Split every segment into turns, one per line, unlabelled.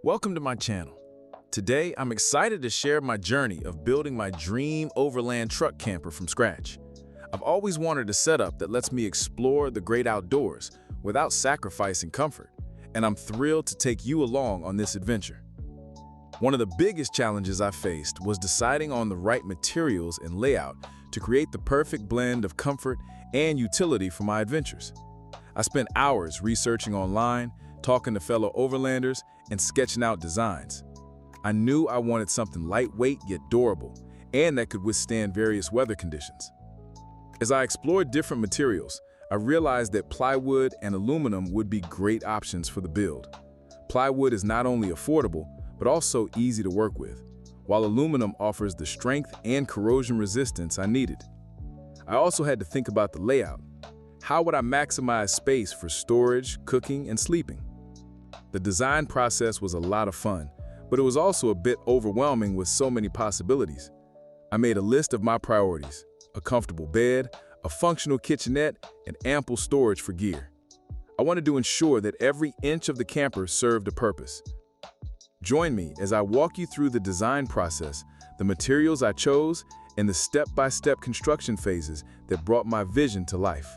Welcome to my channel. Today, I'm excited to share my journey of building my dream Overland truck camper from scratch. I've always wanted a setup that lets me explore the great outdoors without sacrificing comfort, and I'm thrilled to take you along on this adventure. One of the biggest challenges I faced was deciding on the right materials and layout to create the perfect blend of comfort and utility for my adventures. I spent hours researching online, talking to fellow overlanders, and sketching out designs. I knew I wanted something lightweight yet durable, and that could withstand various weather conditions. As I explored different materials, I realized that plywood and aluminum would be great options for the build. Plywood is not only affordable, but also easy to work with, while aluminum offers the strength and corrosion resistance I needed. I also had to think about the layout. How would I maximize space for storage, cooking, and sleeping? The design process was a lot of fun, but it was also a bit overwhelming with so many possibilities. I made a list of my priorities: a comfortable bed, a functional kitchenette, and ample storage for gear. I wanted to ensure that every inch of the camper served a purpose. Join me as I walk you through the design process, the materials I chose, and the step-by-step construction phases that brought my vision to life.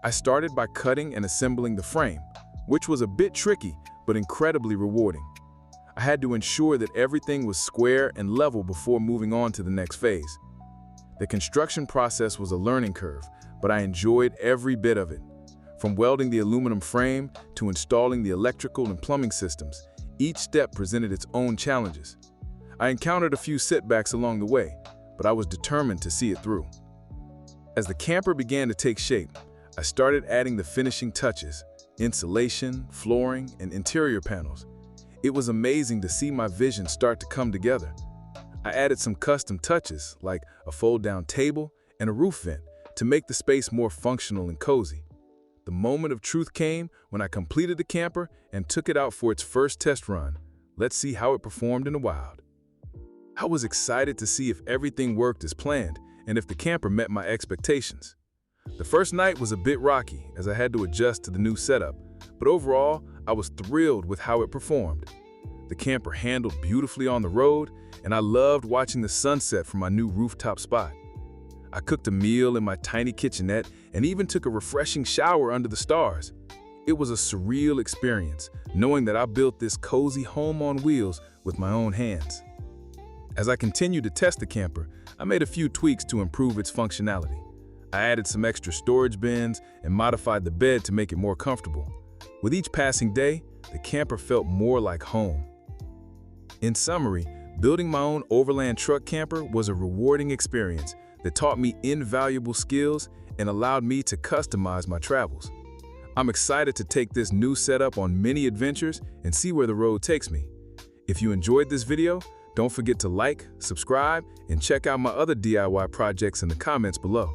I started by cutting and assembling the frame, which was a bit tricky but incredibly rewarding. I had to ensure that everything was square and level before moving on to the next phase. The construction process was a learning curve, but I enjoyed every bit of it. From welding the aluminum frame to installing the electrical and plumbing systems, each step presented its own challenges. I encountered a few setbacks along the way, but I was determined to see it through. As the camper began to take shape, I started adding the finishing touches: insulation, flooring, and interior panels. It was amazing to see my vision start to come together. I added some custom touches like a fold-down table and a roof vent to make the space more functional and cozy. The moment of truth came when I completed the camper and took it out for its first test run. Let's see how it performed in the wild. I was excited to see if everything worked as planned and if the camper met my expectations. The first night was a bit rocky as I had to adjust to the new setup, but overall, I was thrilled with how it performed. The camper handled beautifully on the road, and I loved watching the sunset from my new rooftop spot. I cooked a meal in my tiny kitchenette and even took a refreshing shower under the stars. It was a surreal experience, knowing that I built this cozy home on wheels with my own hands. As I continued to test the camper, I made a few tweaks to improve its functionality. I added some extra storage bins and modified the bed to make it more comfortable. With each passing day, the camper felt more like home. In summary, building my own Overland truck camper was a rewarding experience that taught me invaluable skills and allowed me to customize my travels. I'm excited to take this new setup on many adventures and see where the road takes me. If you enjoyed this video, don't forget to like, subscribe, and check out my other DIY projects in the comments below.